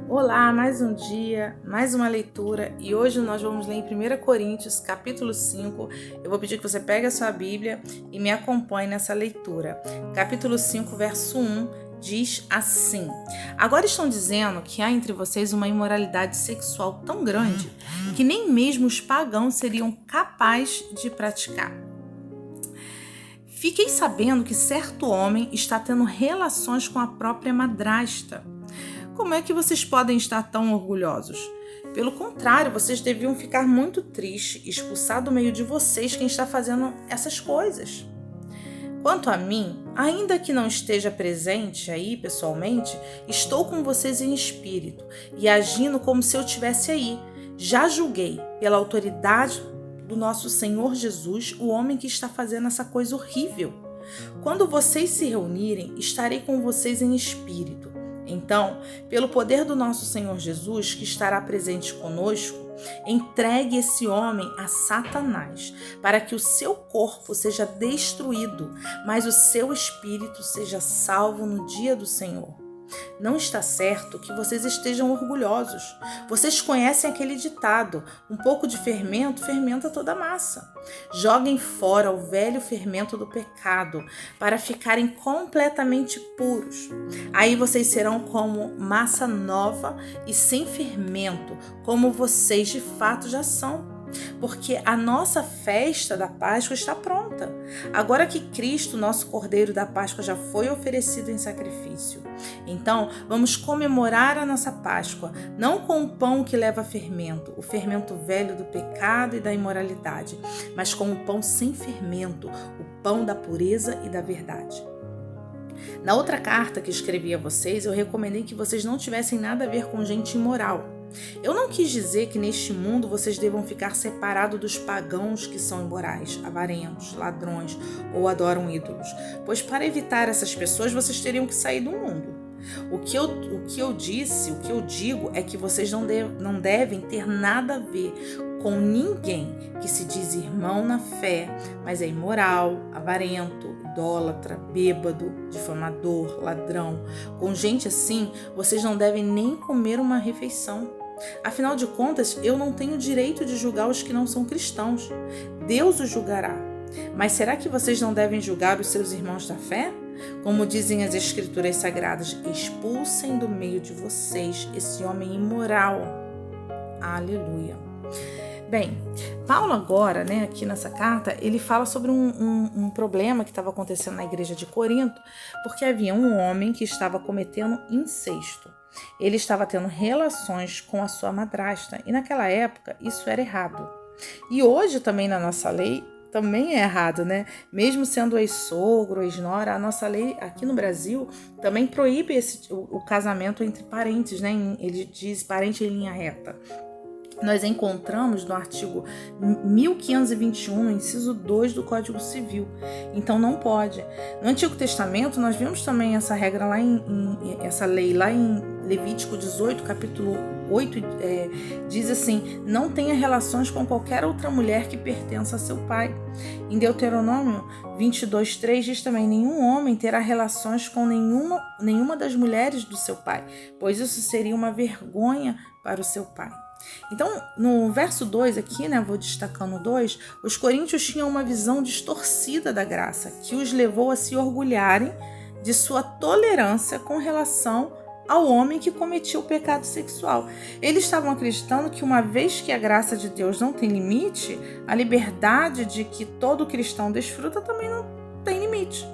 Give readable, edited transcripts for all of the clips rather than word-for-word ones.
Olá, mais um dia, mais uma leitura e hoje nós vamos ler em 1 Coríntios, capítulo 5. Eu vou pedir que você pegue a sua Bíblia e me acompanhe nessa leitura. Capítulo 5, verso 1 diz assim: Agora estão dizendo que há entre vocês uma imoralidade sexual tão grande que nem mesmo os pagãos seriam capazes de praticar. Fiquei sabendo que certo homem está tendo relações com a própria madrasta. Como é que vocês podem estar tão orgulhosos? Pelo contrário, vocês deviam ficar muito tristes, expulsar do meio de vocês quem está fazendo essas coisas. Quanto a mim, ainda que não esteja presente aí pessoalmente, estou com vocês em espírito e agindo como se eu estivesse aí. Já julguei, pela autoridade do nosso Senhor Jesus, o homem que está fazendo essa coisa horrível. Quando vocês se reunirem, estarei com vocês em espírito. Então, pelo poder do nosso Senhor Jesus, que estará presente conosco, entregue esse homem a Satanás, para que o seu corpo seja destruído, mas o seu espírito seja salvo no dia do Senhor. Não está certo que vocês estejam orgulhosos. Vocês conhecem aquele ditado: um pouco de fermento fermenta toda a massa. Joguem fora o velho fermento do pecado para ficarem completamente puros. Aí vocês serão como massa nova e sem fermento, como vocês de fato já são. Porque a nossa festa da Páscoa está pronta. Agora que Cristo, nosso Cordeiro da Páscoa, já foi oferecido em sacrifício. Então, vamos comemorar a nossa Páscoa, não com o pão que leva fermento, o fermento velho do pecado e da imoralidade, mas com o pão sem fermento, o pão da pureza e da verdade. Na outra carta que escrevi a vocês, eu recomendei que vocês não tivessem nada a ver com gente imoral. Eu não quis dizer que neste mundo vocês devam ficar separados dos pagãos que são imorais, avarentos, ladrões ou adoram ídolos, pois para evitar essas pessoas vocês teriam que sair do mundo. O que eu digo é que vocês não devem ter nada a ver com ninguém que se diz irmão na fé, mas é imoral, avarento, idólatra, bêbado, difamador, ladrão. Com gente assim, vocês não devem nem comer uma refeição. Afinal de contas, eu não tenho direito de julgar os que não são cristãos. Deus os julgará. Mas será que vocês não devem julgar os seus irmãos da fé? Como dizem as Escrituras Sagradas, expulsem do meio de vocês esse homem imoral. Aleluia. Bem, Paulo agora, aqui nessa carta, ele fala sobre um problema que estava acontecendo na igreja de Corinto, porque havia um homem que estava cometendo incesto. Ele estava tendo relações com a sua madrasta, e naquela época isso era errado. E hoje também na nossa lei, também é errado, Mesmo sendo ex-sogro, ex-nora, a nossa lei aqui no Brasil também proíbe o casamento entre parentes, Ele diz parente em linha reta. Nós encontramos no artigo 1521, no inciso 2 do Código Civil. Então não pode. No Antigo Testamento, nós vimos também essa regra essa lei lá em Levítico 18, capítulo 8, diz assim: não tenha relações com qualquer outra mulher que pertença a seu pai. Em Deuteronômio 22:3 diz também: nenhum homem terá relações com nenhuma das mulheres do seu pai, pois isso seria uma vergonha para o seu pai. Então, no verso 2 aqui, vou destacando 2, os coríntios tinham uma visão distorcida da graça, que os levou a se orgulharem de sua tolerância com relação ao homem que cometia o pecado sexual. Eles estavam acreditando que uma vez que a graça de Deus não tem limite, a liberdade de que todo cristão desfruta também não tem limite.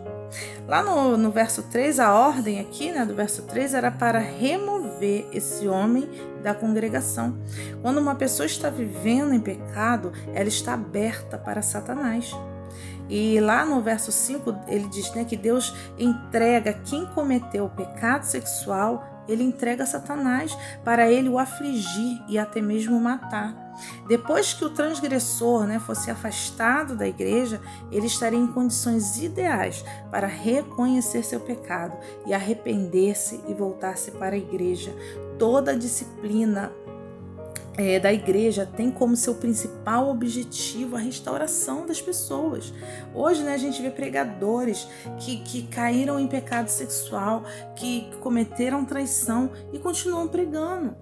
Lá no verso 3, a ordem aqui, do verso 3, era para remover esse homem da congregação. Quando uma pessoa está vivendo em pecado, ela está aberta para Satanás. E lá no verso 5, ele diz que Deus entrega quem cometeu o pecado sexual, ele entrega a Satanás para ele o afligir e até mesmo matar. Depois que o transgressor fosse afastado da igreja, ele estaria em condições ideais para reconhecer seu pecado e arrepender-se e voltar-se para a igreja. Toda a disciplina da igreja tem como seu principal objetivo a restauração das pessoas. Hoje, né, a gente vê pregadores que caíram em pecado sexual, que cometeram traição e continuam pregando.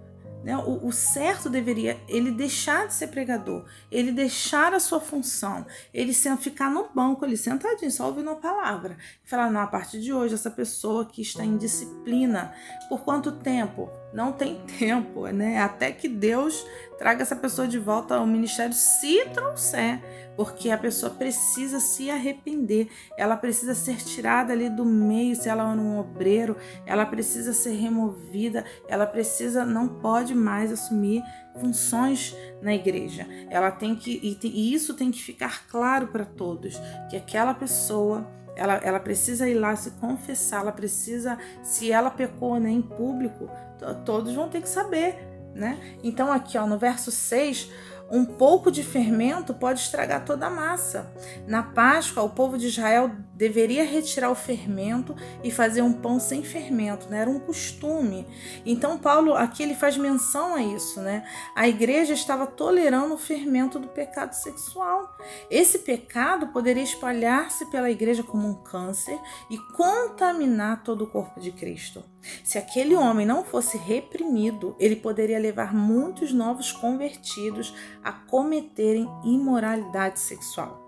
Né? O certo deveria ele deixar de ser pregador, ele deixar a sua função, ele ficar no banco ali sentadinho, só ouvindo a palavra, e falar, não, a partir de hoje essa pessoa que está em disciplina, por quanto tempo? Não tem tempo, né? Até que Deus traga essa pessoa de volta ao ministério, se trouxer, porque a pessoa precisa se arrepender, ela precisa ser tirada ali do meio, se ela é um obreiro, ela precisa ser removida, ela precisa, não pode mais assumir funções na igreja. Ela tem que, e isso tem que ficar claro para todos, que aquela pessoa ela precisa ir lá se confessar, ela precisa, se ela pecou, né, em público, todos vão ter que saber, né? Então aqui, ó, no verso 6, um pouco de fermento pode estragar toda a massa. Na Páscoa, o povo de Israel deveria retirar o fermento e fazer um pão sem fermento, né? Era um costume. Então Paulo aqui ele faz menção a isso, né? A igreja estava tolerando o fermento do pecado sexual. Esse pecado poderia espalhar-se pela igreja como um câncer e contaminar todo o corpo de Cristo. Se aquele homem não fosse reprimido, ele poderia levar muitos novos convertidos a cometerem imoralidade sexual.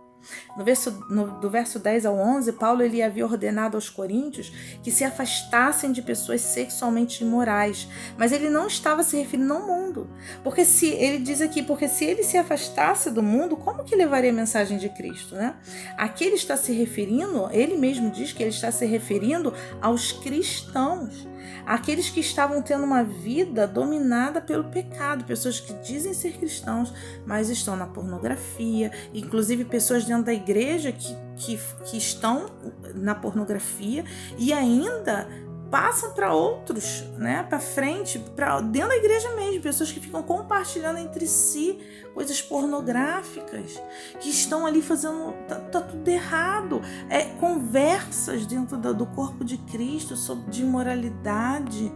Do verso 10 ao 11, Paulo ele havia ordenado aos coríntios que se afastassem de pessoas sexualmente imorais, mas ele não estava se referindo ao mundo, porque ele diz aqui, porque se ele se afastasse do mundo, como que levaria a mensagem de Cristo, né? Aqui ele está se referindo, ele mesmo diz que ele está se referindo aos cristãos, aqueles que estavam tendo uma vida dominada pelo pecado, pessoas que dizem ser cristãos, mas estão na pornografia, inclusive pessoas dentro da igreja que estão na pornografia e ainda passam para outros, né, para frente, para dentro da igreja mesmo, pessoas que ficam compartilhando entre si coisas pornográficas, que estão ali fazendo, tá tudo errado, conversas dentro do corpo de Cristo de imoralidade,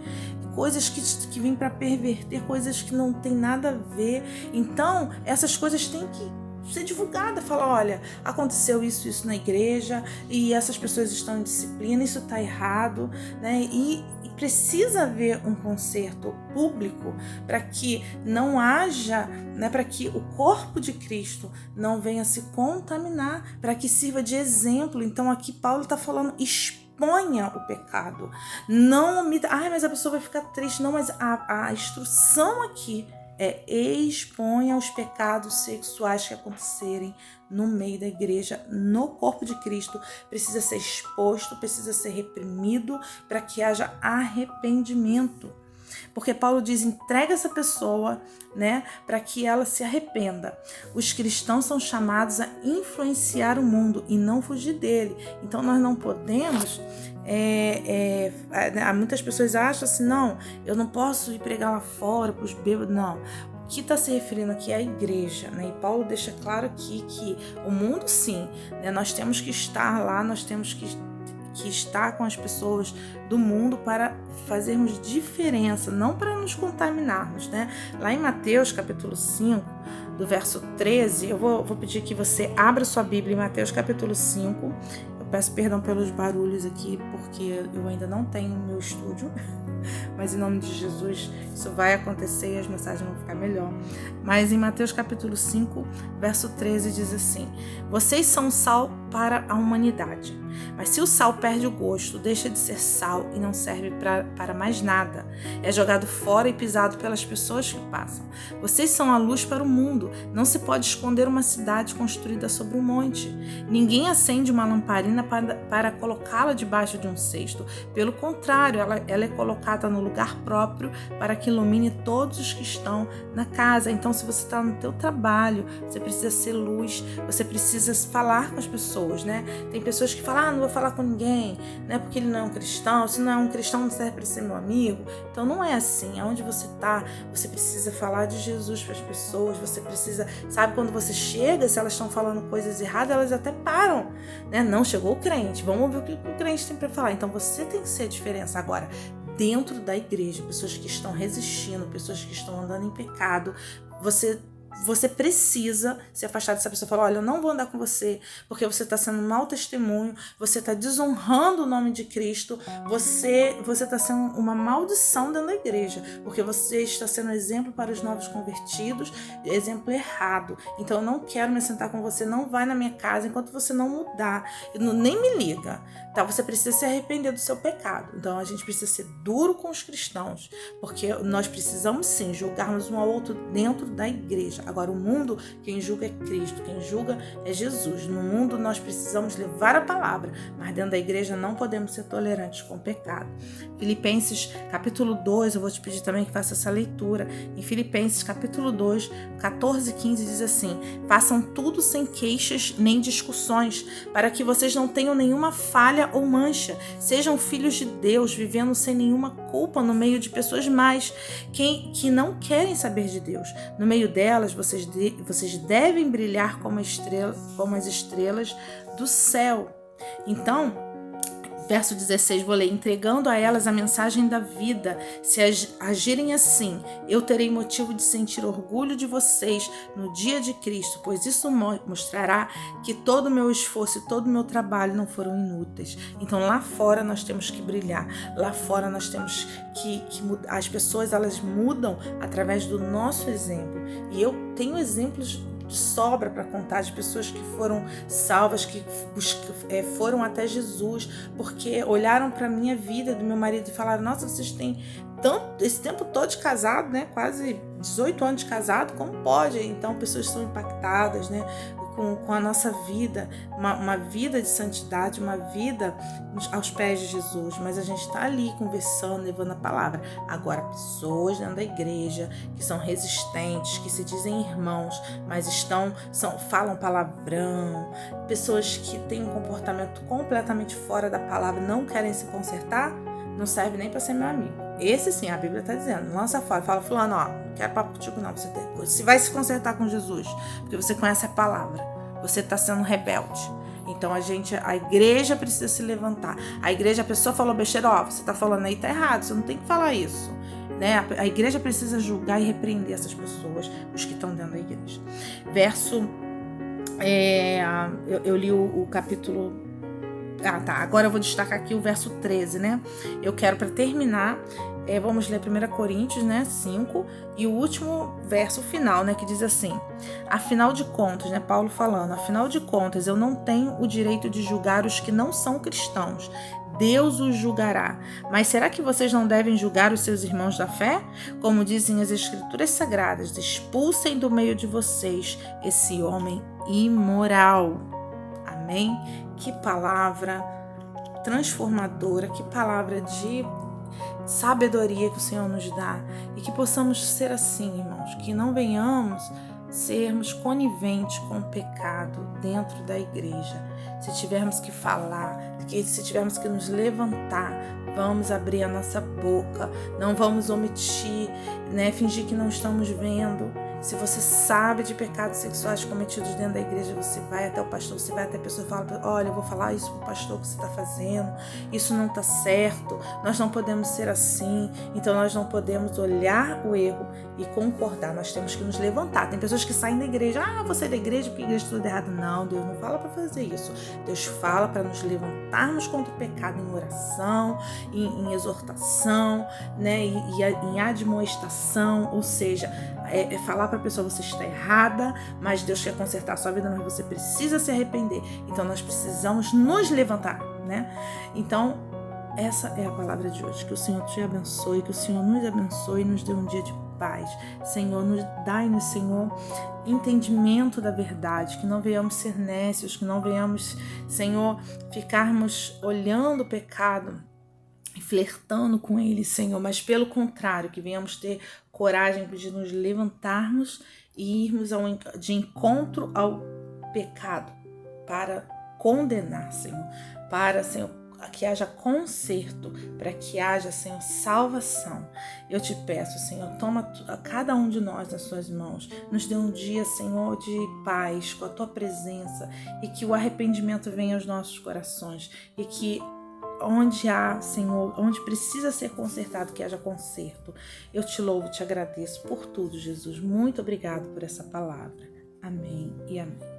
coisas que vêm para perverter, coisas que não tem nada a ver. Então essas coisas têm que ser divulgada, falar, olha, aconteceu isso na igreja e essas pessoas estão em disciplina, isso está errado, né? E precisa haver um conserto público para que não haja, né, para que o corpo de Cristo não venha se contaminar, para que sirva de exemplo. Então aqui Paulo está falando, exponha o pecado, não omita, mas a pessoa vai ficar triste, não, mas a instrução aqui exponha os pecados sexuais que acontecerem no meio da igreja, no corpo de Cristo. Precisa ser exposto, precisa ser reprimido para que haja arrependimento. Porque Paulo diz, entrega essa pessoa, né, para que ela se arrependa. Os cristãos são chamados a influenciar o mundo e não fugir dele. Então nós não podemos... muitas pessoas acham assim, não, eu não posso ir pregar lá fora para os bêbados, não. O que está se referindo aqui é a igreja, né? E Paulo deixa claro aqui que o mundo, sim, né? Nós temos que estar lá, nós temos que estar com as pessoas do mundo para fazermos diferença, não para nos contaminarmos, né? Lá em Mateus capítulo 5, do verso 13, eu vou pedir que você abra sua Bíblia em Mateus capítulo 5. Eu peço perdão pelos barulhos aqui, porque eu ainda não tenho meu estúdio, mas em nome de Jesus isso vai acontecer e as mensagens vão ficar melhor. Mas em Mateus capítulo 5, verso 13 diz assim: vocês são sal para a humanidade, mas se o sal perde o gosto, deixa de ser sal e não serve para mais nada. É jogado fora e pisado pelas pessoas que passam. Vocês são a luz para o mundo. Não se pode esconder uma cidade construída sobre um monte. Ninguém acende uma lamparina para colocá-la debaixo de um cesto. Pelo contrário, ela é colocada no lugar próprio para que ilumine todos os que estão na casa. Então, se você está no teu trabalho, você precisa ser luz, você precisa falar com as pessoas, né? Tem pessoas que falam, não vou falar com ninguém, né? Porque ele não é um cristão, se não é um cristão não serve para ser meu amigo. Então não é assim, aonde você está, você precisa falar de Jesus para as pessoas, você precisa, sabe, quando você chega, se elas estão falando coisas erradas, elas até param, né? Não, chegou o crente, vamos ouvir o que o crente tem para falar. Então você tem que ser a diferença. Agora, dentro da igreja, pessoas que estão resistindo, pessoas que estão andando em pecado. Você precisa se afastar dessa pessoa e falar: olha, eu não vou andar com você, porque você está sendo um mau testemunho, você está desonrando o nome de Cristo, você está sendo uma maldição dentro da igreja, porque você está sendo exemplo para os novos convertidos, exemplo errado. Então eu não quero me sentar com você, não vai na minha casa enquanto você não mudar, nem me liga, tá? Você precisa se arrepender do seu pecado. Então a gente precisa ser duro com os cristãos, porque nós precisamos sim julgarmos um ao outro dentro da igreja. Agora, o mundo, quem julga é Cristo, quem julga é Jesus. No mundo, nós precisamos levar a palavra, mas dentro da igreja não podemos ser tolerantes com o pecado. Filipenses, capítulo 2, eu vou te pedir também que faça essa leitura. Em Filipenses, capítulo 2, 14 e 15, diz assim: façam tudo sem queixas nem discussões, para que vocês não tenham nenhuma falha ou mancha. Sejam filhos de Deus, vivendo sem nenhuma culpa no meio de pessoas más, que não querem saber de Deus. No meio delas, vocês devem brilhar como as estrelas do céu. Então, verso 16, vou ler: entregando a elas a mensagem da vida. Se agirem assim, eu terei motivo de sentir orgulho de vocês no dia de Cristo, pois isso mostrará que todo o meu esforço e todo o meu trabalho não foram inúteis. Então lá fora nós temos que brilhar, lá fora nós temos que mudar. As pessoas, elas mudam através do nosso exemplo, e eu tenho exemplos de sobra para contar de pessoas que foram salvas, que foram até Jesus, porque olharam para a minha vida, do meu marido, e falaram: nossa, vocês têm esse tempo todo de casado, né? Quase 18 anos de casado, como pode? Então, pessoas são impactadas, né? Com a nossa vida, uma vida de santidade, uma vida aos pés de Jesus, mas a gente está ali conversando, levando a palavra. Agora, pessoas dentro da igreja que são resistentes, que se dizem irmãos, mas falam palavrão, pessoas que têm um comportamento completamente fora da palavra, não querem se consertar, não serve nem para ser meu amigo. Esse sim, a Bíblia está dizendo: lança fora, fala: fulano, ó, não quero papo contigo não, você vai se consertar com Jesus, porque você conhece a palavra, você está sendo rebelde. Então a igreja precisa se levantar. A pessoa falou besteira: ó, você está falando aí, tá errado, você não tem que falar isso, né? A igreja precisa julgar e repreender essas pessoas, os que estão dentro da igreja. Eu li o capítulo. Agora eu vou destacar aqui o verso 13, né? Eu quero, para terminar, vamos ler 1 Coríntios, né, 5, e o último verso final, né, que diz assim: afinal de contas, né, Paulo falando, afinal de contas, eu não tenho o direito de julgar os que não são cristãos. Deus os julgará. Mas será que vocês não devem julgar os seus irmãos da fé? Como dizem as Escrituras Sagradas: expulsem do meio de vocês esse homem imoral. Amém? Que palavra transformadora, que palavra de sabedoria que o Senhor nos dá, e que possamos ser assim, irmãos, que não venhamos sermos coniventes com o pecado dentro da igreja. Se tivermos que falar, se tivermos que nos levantar, vamos abrir a nossa boca, não vamos omitir, né, fingir que não estamos vendo. Se você sabe de pecados sexuais cometidos dentro da igreja, você vai até o pastor, você vai até a pessoa e fala: olha, eu vou falar isso pro pastor que você está fazendo, isso não está certo, nós não podemos ser assim. Então nós não podemos olhar o erro e concordar, nós temos que nos levantar. Tem pessoas que saem da igreja: você é da igreja porque a igreja está tudo errado. Não, Deus não fala para fazer isso. Deus fala para nos levantarmos contra o pecado em oração, em exortação, né, e em admoestação, ou seja, falar para a pessoa: você está errada, mas Deus quer consertar a sua vida, mas você precisa se arrepender. Então nós precisamos nos levantar, né? Então essa é a palavra de hoje. Que o Senhor te abençoe, que o Senhor nos abençoe e nos dê um dia de paz. Senhor, dai-nos, Senhor, entendimento da verdade, que não venhamos ser nécios, que não venhamos, Senhor, ficarmos olhando o pecado e flertando com ele, Senhor, mas pelo contrário, que venhamos ter coragem de nos levantarmos e irmos de encontro ao pecado, para condenar, Senhor, para, Senhor, que haja conserto, para que haja, Senhor, salvação. Eu te peço, Senhor, toma cada um de nós nas suas mãos, nos dê um dia, Senhor, de paz, com a tua presença, e que o arrependimento venha aos nossos corações, e que onde há, Senhor, onde precisa ser consertado, que haja conserto. Eu te louvo, te agradeço por tudo, Jesus. Muito obrigado por essa palavra. Amém e amém.